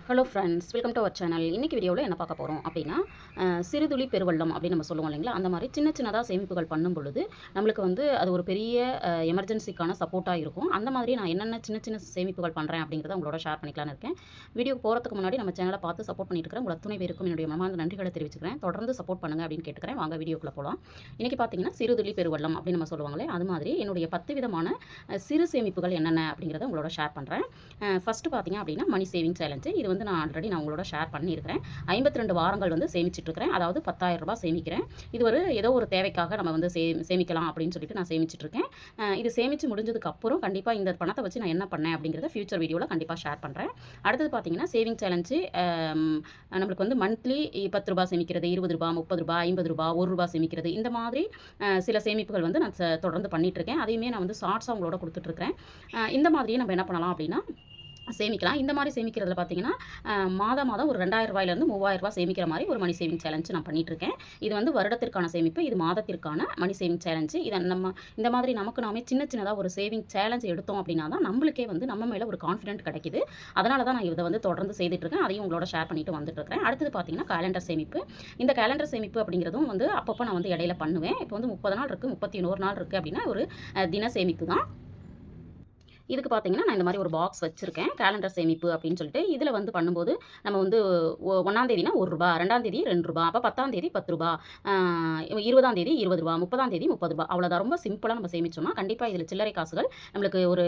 Hello friends, welcome to our channel. இன்றைக்கி வீடியோவில் என்ன பார்க்க போகிறோம் அப்படின்னா, சிறுதுளி பெருவெள்ளம் அப்படின்னு நம்ம சொல்லுவோம் இல்லைங்களா? அந்த மாதிரி சின்ன சின்னதாக சேமிப்புகள் பண்ணும் பொழுது நம்மளுக்கு வந்து அது ஒரு பெரிய எமர்ஜென்சிக்கான சப்போர்ட்டாக இருக்கும். அந்த மாதிரி நான் என்னென்ன சின்ன சின்ன சேமிப்புகள் பண்ணுறேன் அப்படிங்கிறத உங்களோட ஷேர் பண்ணிக்கலான்னு இருக்கேன். வீடியோக்கு போகிறதுக்கு முன்னாடி நம்ம சேனலை பார்த்து சப்போர்ட் பண்ணிட்டு இருக்கிறேன் உங்கள் அத்துணை பேருக்கும் என்னுடைய மனமார்ந்த நன்றிகளை தெரிவிச்சுக்கிறேன். தொடர்ந்து சப்போர்ட் பண்ணுங்கள் அப்படின்னு கேட்டுக்கிறேன். வாங்க வீடியோக்குள்ளே போகலாம். இன்றைக்கி பார்த்தீங்கன்னா சிறுதுளி பெருவெள்ளம் அப்படின்னு நம்ம சொல்லுவாங்களே, அது மாதிரி என்னுடைய 10 விதமான சிறு சேமிப்புகள் என்னென்ன அப்படிங்கிறத உங்களோட ஷேர் பண்ணுறேன். ஃபஸ்ட்டு பார்த்தீங்க அப்படின்னா மணி சேவிங் சேலஞ்சு. இது வந்து நான் ஆல்ரெடி உங்களோட ஷேர் பண்ணியிருக்கிறேன். 52 வாரங்கள் வந்து சேமிச்சிட்ருக்கிறேன். அதாவது 10,000 ரூபாய் சேமிக்கிறேன். இது ஒரு ஏதோ ஒரு தேவைக்காக நம்ம வந்து சேமிக்கலாம் அப்படின்னு சொல்லிட்டு நான் சேமிச்சிட்ருக்கேன். இது சேமித்து முடிஞ்சதுக்கு அப்புறம் கண்டிப்பாக இந்த பணத்தை வச்சு நான் என்ன பண்ணேன் அப்படிங்கிறத ஃபியூச்சர் வீடியோவில் கண்டிப்பாக ஷேர் பண்ணுறேன். அடுத்தது பார்த்தீங்கன்னா சேவிங் சேலஞ்சு. நம்மளுக்கு வந்து மந்த்லி 10 ரூபாய் சேமிக்கிறது, 20 ரூபாய், 30 ரூபாய், 50 ரூபாய், 1 ரூபாய் சேமிக்கிறது, இந்த மாதிரி சில சேமிப்புகள் வந்து நான் தொடர்ந்து பண்ணிகிட்ருக்கேன். அதையுமே நான் வந்து ஷார்ட்ஸாக உங்களோட கொடுத்துட்ருக்கிறேன். இந்த மாதிரியே நம்ம என்ன பண்ணலாம் அப்படின்னா சேமிக்கலாம். இந்த மாதிரி சேமிக்கிறதுல பார்த்தீங்கன்னா மாதம் ஒரு 2,000 ரூபாயிலேருந்து 3,000 ரூபாய் சேமிக்கிற மாதிரி ஒரு மணி சேவிங் சேலஞ்சு நான் பண்ணிகிட்ருக்கேன். இது வந்து வருடத்திற்கான சேமிப்பு, இது மாதத்திற்கான மணி சேவிங் சேலஞ்சு. இதை நம்ம இந்த மாதிரி நமக்கு நாமே சின்ன சின்னதாக ஒரு சேவிங் சேலஞ்சு எடுத்தோம் அப்படின்னா தான் நம்மளுக்கே வந்து நம்ம மேலே ஒரு கான்ஃபிடென்ட் கிடைக்குது. அதனால தான் நான் இதை வந்து தொடர்ந்து செய்துட்ருக்கேன். அதையும் உங்களோட ஷேர் பண்ணிட்டு வந்துட்டுருக்கேன். அடுத்தது பார்த்தீங்கன்னா கேலண்டர் சேமிப்பு. இந்த கேலண்டர் சேமிப்பு அப்படிங்கிறதும் வந்து அப்பப்போ நான் வந்து இடையில பண்ணுவேன். இப்போ வந்து 30 நாள் இருக்குது, 31 நாள் இருக்குது அப்படின்னா ஒரு தின சேமிப்பு தான். இதுக்கு பார்த்தீங்கன்னா நான் இந்த மாதிரி ஒரு பாக்ஸ் வச்சுருக்கேன், கேலண்டர் சேமிப்பு அப்படின்னு சொல்லிட்டு. இதில் வந்து பண்ணும்போது நம்ம வந்து 1ஆம் தேதினா ரூ. 1, 2ஆம் தேதி ரூ. 2, அப்போ 10ஆம் தேதி ரூ. 10, 20ஆம் தேதி ரூ. 20, 30ஆம் தேதி ரூ. 30. அவ்வளோதான். ரொம்ப சிம்பிளாக நம்ம சேமிச்சோம்னா கண்டிப்பாக இதில் சில்லறை காசுகள் நம்மளுக்கு ஒரு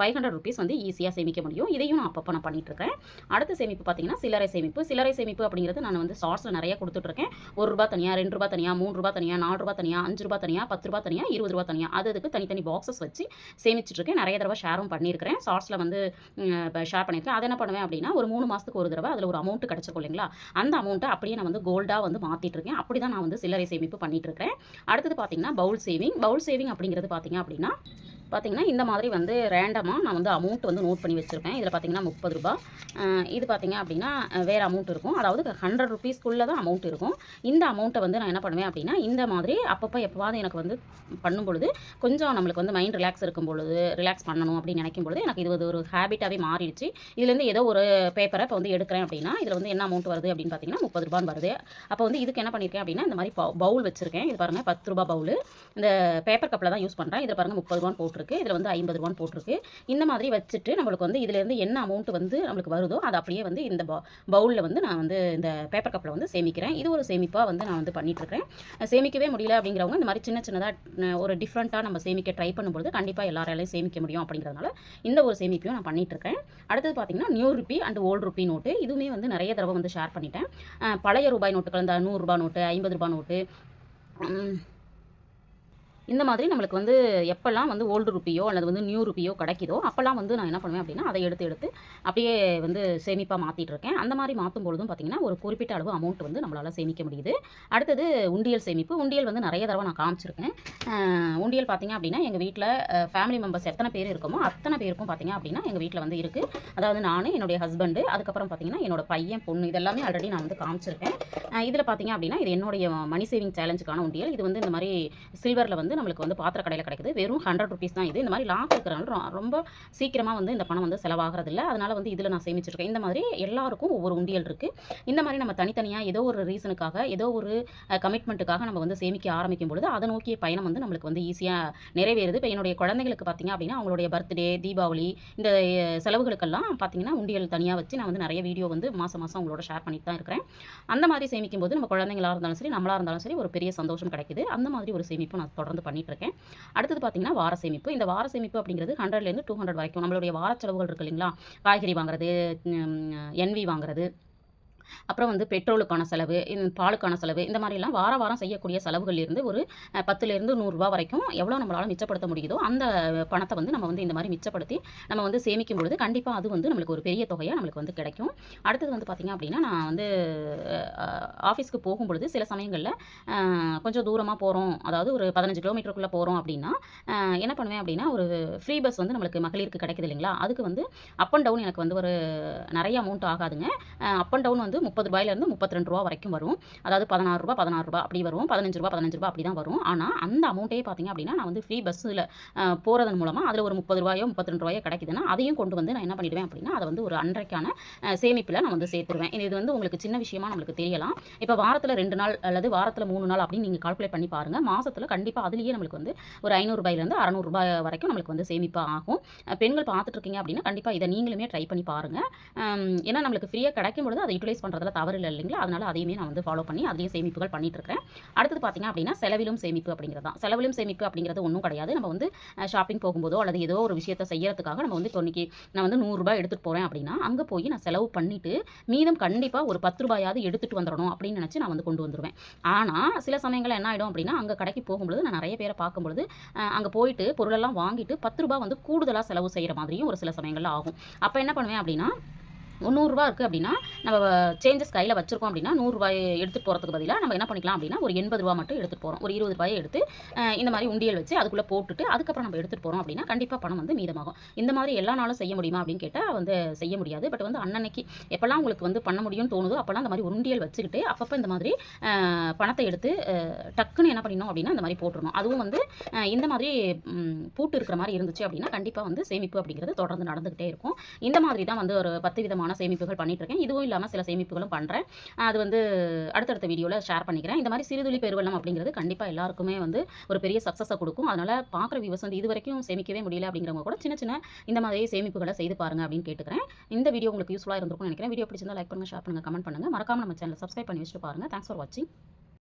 500 ருபீஸ் வந்து ஈஸியாக சேமிக்க முடியும். இதையும் நான் அப்பப்போ நான் பண்ணிகிட்ருக்கேன். அடுத்த சேமிப்பு பார்த்தீங்கன்னா சில்லறை சேமிப்பு. சில்லறை சேமிப்பு அப்படிங்கிறது நான் வந்து ஷார்ட்ஸில் நிறைய கொடுத்துட்ருக்கேன். ரூ. 1 தனியாக, ரூ. 2 தனியாக, ரூ. 3 தனியாக, ரூ. 4 தனியாக, ரூ. 5 தனியாக, ரூ. 10 தனியாக, ரூ. 20 தனியாக, அதுக்கு தனித்தனி பாக்ஸஸ் வச்சு சேமிச்சிட்ருக்கேன். நிறைய தடவை ஷேரும் பண்ணியிருக்கிறேன். ஷார்ட்ஸில் வந்து ஷேர் பண்ணியிருக்கேன். அதை என்ன பண்ணுவேன் அப்படின்னா ஒரு 3 மாதத்துக்கு ஒரு தடவை அதில் ஒரு அமௌண்ட் கிடச்சிருக்கும் இல்லைங்களா? அந்த அமௌண்ட்டை அப்படியே நான் வந்து கோல்டாக வந்து மாற்றிட்டுருக்கேன். அப்படி தான் நான் வந்து சில்லறை சேமிப்பு பண்ணிகிட்ருக்கேன். அடுத்தது பார்த்தீங்கன்னா பவுல் சேவிங். பவுல் சேவிங் அப்படிங்கிறது பார்த்தீங்கன்னா இந்த மாதிரி வந்து ரேண்டமாக நான் வந்து அமௌண்ட் வந்து நோட் பண்ணி வச்சுருப்பேன். இதில் பார்த்தீங்கன்னா ரூ. 30. இது பார்த்தீங்க அப்படின்னா வேறு அமௌண்ட் இருக்கும். அதாவது 100 ருபீஸ்க்குள்ளே தான் அமௌண்ட் இருக்கும். இந்த அமௌண்ட்டை வந்து நான் என்ன பண்ணுவேன் அப்படின்னா இந்த மாதிரி அப்பப்போ எப்போவாது எனக்கு வந்து பண்ணும் பொழுது கொஞ்சம் நம்மளுக்கு வந்து மைண்ட் ரிலாக்ஸ் பண்ணணும் அப்படின்னு நினைக்கும் பொழுது எனக்கு இது ஒரு ஹேபிட்டாகவே மாறிடுச்சு. இதுலேருந்து ஏதோ ஒரு பேப்பரை இப்போ வந்து எடுக்கிறேன் அப்படின்னா இதில் வந்து என்ன அமௌண்ட் வருது அப்படின்னு பார்த்தீங்கன்னா ரூ. 30 வருது. அப்போ வந்து இதுக்கு என்ன பண்ணியிருக்கேன் அப்படின்னா இந்த மாதிரி பவுல் வச்சுருக்கேன். இது பாருங்கள் ரூ. 10 பவுல். இந்த பேப்பர் கப்பில் தான் யூஸ் பண்ணுறேன். இதில் பாருங்கள் ரூ. 30 போட்டு இதில் வந்து ரூ. 50 போட்டிருக்கு. இந்த மாதிரி வச்சுட்டு நம்மளுக்கு வந்து இதிலேருந்து என்ன அமௌண்ட் வந்து நம்மளுக்கு வருதோ அதை அப்படியே வந்து இந்த பவுலில் வந்து நான் வந்து இந்த பேப்பர் கப்பில் வந்து சேமிக்கிறேன். இது ஒரு சேமிப்பாக வந்து நான் வந்து பண்ணிகிட்ருக்கேன். சேமிக்கவே முடியல அப்படிங்கிறவங்க இந்த மாதிரி சின்ன சின்னதாக ஒரு டிஃப்ரெண்ட்டாக நம்ம சேமிக்க ட்ரை பண்ணும்போது கண்டிப்பாக எல்லாராலையும் சேமிக்க முடியும் அப்படிங்கிறதுனால இந்த ஒரு சேமிப்பையும் நான் பண்ணிகிட்ருக்கேன். அடுத்தது பார்த்தீங்கன்னா new rupee and old rupee note. இதுவுமே வந்து நிறைய தடவை வந்து ஷேர் பண்ணிட்டேன். பழைய ரூபாய் நோட்டுகள், இந்த 100 ரூபாய் நோட்டு, 50 ரூபாய் நோட்டு, இந்த மாதிரி நம்மளுக்கு வந்து எப்போல்லாம் வந்து ஓல்டு ருப்பியோ அல்லது வந்து நியூ ருப்பியோ கிடைக்குதோ அப்போல்லாம் வந்து நான் என்ன பண்ணுவேன் அப்படின்னா அதை எடுத்து அப்படியே வந்து சேமிப்பாக மாற்றிட்டு இருக்கேன். அந்த மாதிரி மாற்றும் பொழுதும் பார்த்திங்கன்னா ஒரு குறிப்பிட்ட அளவு அமௌண்ட் வந்து நம்மளால் சேமிக்க முடியுது. அடுத்தது உண்டியல் சேமிப்பு. உண்டியல் வந்து நிறைய தடவை நான் காமிச்சிருக்கேன். உண்டியல் பார்த்திங்க அப்படின்னா எங்கள் வீட்டில் ஃபேமிலி மெம்பர்ஸ் எத்தனை பேர் இருக்கோமோ அத்தனை பேருக்கும் பார்த்திங்க அப்படின்னா எங்கள் வீட்டில் வந்து இருக்குது. அதாவது நான், என்னுடைய ஹஸ்பண்டு, அதுக்கப்புறம் பார்த்திங்கன்னா என்னோட பையன், பொண்ணு, இதெல்லாமே ஆல்ரெடி நான் வந்து காமிச்சிருக்கேன். இதில் பார்த்திங்க அப்படின்னா இது என்னுடைய மணி சேவிங் சேலஞ்சுக்கான உண்டியல். இது வந்து இந்த மாதிரி சில்வரில் வந்து நம்மளுக்கு வந்து பாத்திர கடையில் கிடைக்குது. வெறும் 100 ருபீஸ் தான் இது. இந்த மாதிரி லாக் இருக்கிறனால ரொம்ப சீக்கிரமாக வந்து இந்த பணம் வந்து செலவாகிறதில்ல. அதனால் வந்து இதில் நான் சேமிச்சிருக்கேன். இந்த மாதிரி எல்லாருக்கும் ஒவ்வொரு உண்டியல் இருக்குது. இந்த மாதிரி நம்ம தனித்தனியாக ஏதோ ஒரு ரீசனுக்காக ஏதோ ஒரு கமிட்மெண்ட்டுக்காக நம்ம வந்து சேமிக்க ஆரம்பிக்கும் பொழுது அதை நோக்கிய பயணம் வந்து நம்மளுக்கு வந்து ஈஸியாக நிறைவேறுது. இப்போ என்னுடைய குழந்தைகளுக்கு பார்த்திங்க அப்படின்னா அவங்களுடைய பர்த்டே, தீபாவளி, இந்த செலவுகளுக்கெல்லாம் பார்த்திங்கன்னா உண்டியல் தனியாக வச்சு நான் வந்து நிறைய வீடியோ வந்து மாதம் அவங்களோட ஷேர் பண்ணிட்டு தான் இருக்கிறேன். அந்த மாதிரி சேமிக்கும் போது நம்ம குழந்தைங்களாக இருந்தாலும் சரி, நம்மளாக இருந்தாலும் சரி, ஒரு பெரிய சந்தோஷம் கிடைக்குது. அந்த மாதிரி ஒரு சேமிப்பு நான் தொடர்ந்து பண்ணிட்டு இருக்கேன். அடுத்தது பார்த்தீங்கன்னா வார சேமிப்பு. இந்த வார சேமிப்பு அப்படிங்கிறது 100லேருந்து 200 வரைக்கும் நம்மளுடைய வார செலவுகள் இருக்குது இல்லைங்களா? காய்கறி வாங்குறது, என்வி வாங்குறது, அப்புறம் வந்து பெட்ரோலுக்கான செலவு, பாலுக்கான செலவு, இந்த மாதிரிலாம் வாரம் செய்யக்கூடிய செலவுகள் இருந்து ஒரு 10லேருந்து 100 ரூபா வரைக்கும் எவ்வளோ நம்மளால் மிச்சப்படுத்த முடியுதோ அந்த பணத்தை வந்து நம்ம வந்து இந்த மாதிரி மிச்சப்படுத்தி நம்ம வந்து சேமிக்கும் பொழுது கண்டிப்பாக அது வந்து நம்மளுக்கு ஒரு பெரிய தொகையாக நம்மளுக்கு வந்து கிடைக்கும். அடுத்தது வந்து பார்த்திங்க அப்படின்னா நான் வந்து ஆஃபீஸ்க்கு போகும்பொழுது சில சமயங்களில் கொஞ்சம் தூரமாக போகிறோம், அதாவது ஒரு 15 கிலோமீட்டருக்குள்ளே போகிறோம் அப்படின்னா என்ன பண்ணுவேன் அப்படின்னா ஒரு ஃப்ரீ பஸ் வந்து நம்மளுக்கு மகளிருக்கு கிடைக்குது இல்லைங்களா? அதுக்கு வந்து அப் அண்ட் டவுன் எனக்கு வந்து ஒரு நிறைய அமௌண்ட் ஆகாதுங்க. அப் அண்ட் டவுன் வந்து ரூ. 30லேருந்து ரூ. 32 வரைக்கும் வரும். அதாவது ரூ. 16 அப்படி வரும். ரூ. 15 அப்படி தான் வரும். ஆனால் அந்த அமௌண்ட்டே பார்த்தீங்க அப்படின்னா நான் வந்து ஃப்ரீ பஸ்ஸில் போகிறதன் மூலமாக அதில் ஒரு ரூ. 30 ரூ. 32 கிடைக்குதுன்னா அதையும் கொண்டு வந்து நான் என்ன பண்ணிடுவேன் அப்படின்னா அதை வந்து ஒரு அன்றைக்கான சேமிப்பில் நான் வந்து சேர்த்துருவேன். இது வந்து உங்களுக்கு சின்ன விஷயமா நம்மளுக்கு தெரியலாம். இப்போ வாரத்தில் 2 நாள் அல்லது வாரத்தில் 3 நாள் அப்படின்னு நீங்கள் கால்குலேட் பண்ணி பாருங்கள். மாதத்தில் கண்டிப்பாக அதுலேயே நம்மளுக்கு வந்து ஒரு ரூ. 500லேருந்து ரூ. 600 வரைக்கும் நம்மளுக்கு வந்து சேமிப்பு ஆகும். பெண்கள் பார்த்துட்டு இருக்கீங்க அப்படின்னா கண்டிப்பாக இதை நீங்களுமே ட்ரை பண்ணி பாருங்கள். ஏன்னா நம்மளுக்கு ஃப்ரீயாக கிடைக்கும் பொழுது அதை யூட்டிலைஸ் பண்ணுறதுல தவறு இல்லை இல்லைங்களா? அதனால் அதையுமே நான் வந்து ஃபாலோ பண்ணி அதுலேயும் சேமிப்புகள் பண்ணிட்டு இருக்கிறேன். அடுத்தது பார்த்தீங்க அப்படின்னா செலவிலும் சேமிப்பு அப்படிங்கிறது தான். செலவிலும் சேமிப்பு அப்படிங்கிறது ஒன்றும் கிடையாது. நம்ம வந்து ஷாப்பிங் போகும்போதோ அல்லது ஏதோ ஒரு விஷயத்தை செய்யறதுக்காக நம்ம வந்து தொன்னைக்கு நான் வந்து ரூ. 100 எடுத்துகிட்டு போகிறேன் அப்படின்னா அங்கே போய் நான் செலவு பண்ணிவிட்டு மீதம் கண்டிப்பாக ஒரு ரூ. 10 எடுத்துகிட்டு வந்துடணும் அப்படின்னு நினச்சி நான் வந்து கொண்டு வந்துடுவேன். ஆனால் சில சமயங்களில் என்ன ஆகிடும் அப்படின்னா அங்கே கடைக்கு போகும்பொழுது நான் நிறைய பேரை பார்க்கும்பொழுது அங்கே போயிட்டு பொருளெல்லாம் வாங்கிட்டு ரூ. 10 வந்து கூடுதலாக செலவு செய்கிற மாதிரியும் ஒரு சில சமயங்களில் ஆகும். அப்போ என்ன பண்ணுவேன் அப்படின்னா ரூ. 100 இருக்குது அப்படின்னா நம்ம சேஞ்சஸ் கையில் வச்சிருக்கோம் அப்படின்னா ரூ. 100 எடுத்துகிட்டு போகிறதுக்கு பதிலாக நம்ம என்ன பண்ணிக்கலாம் அப்படின்னா ஒரு ரூ. 80 மட்டும் எடுத்துகிட்டு போகிறோம். ஒரு ரூ. 20 எடுத்து இந்த மாதிரி உண்டியல் வச்சு அதுக்குள்ளே போட்டுட்டு அதுக்கப்புறம் நம்ம எடுத்துகிட்டு போகிறோம் அப்படின்னா கண்டிப்பாக பணம் வந்து மீதமாகும். இந்த மாதிரி எல்லா நாளும் செய்ய முடியுமா அப்படின்னு கேட்டால் வந்து செய்ய முடியாது. பட் வந்து அன்னன்னைக்கு எப்போல்லாம் உங்களுக்கு வந்து பண்ண முடியும்னு தோணுதோ அப்போல்லாம் இந்த மாதிரி உண்டியல் வச்சுக்கிட்டு அப்பப்போ இந்த மாதிரி பணத்தை எடுத்து டக்குன்னு என்ன பண்ணிடணும் அப்படின்னா இந்த மாதிரி போட்டுருணும். அதுவும் வந்து இந்த மாதிரி பூட்டு இருக்கிற மாதிரி இருந்துச்சு அப்படின்னா கண்டிப்பாக வந்து சேமிப்பு அப்படிங்கிறது தொடர்ந்து நடந்துக்கிட்டே இருக்கும். இந்த மாதிரி தான் வந்து ஒரு 10 விதமான சேமிப்புகள் பண்ணிட்டு இருக்கேன். இதுவும் இல்லாமல் சில சேமிப்புகளும் பண்ணுறேன். அது வந்து அடுத்தடுத்த வீடியோவில் ஷேர் பண்ணிக்கிறேன். இந்த மாதிரி சிறுதுளி பெருவெள்ளம் அப்படிங்கிறது கண்டிப்பாக எல்லாருக்குமே வந்து ஒரு பெரிய சக்ஸஸை கொடுக்கும். அதனால் பார்க்குற வியூவர்ஸ் வந்து இது வரைக்கும் சேமிக்கவே முடியல அப்படிங்கிறவங்க கூட சின்ன சின்ன இந்த மாதிரி சேமிப்புகளை செய்து பாருங்க அப்படின்னு கேட்டுக்கிறேன். இந்த வீடியோ உங்களுக்கு யூஸ்ஃபுல்லாக இருந்திருக்கும்னு நினைக்கிறேன். வீடியோ பிடிச்சிருந்தா லைக் பண்ணுங்கள், ஷேர் பண்ணுங்கள், கமெண்ட் பண்ணுங்கள். மறக்காம நம்ம சேனலை சப்ஸ்கிரைப் பண்ணி வச்சுட்டு பாருங்கள். தேங்க்ஸ் ஃபார் வாட்சிங்.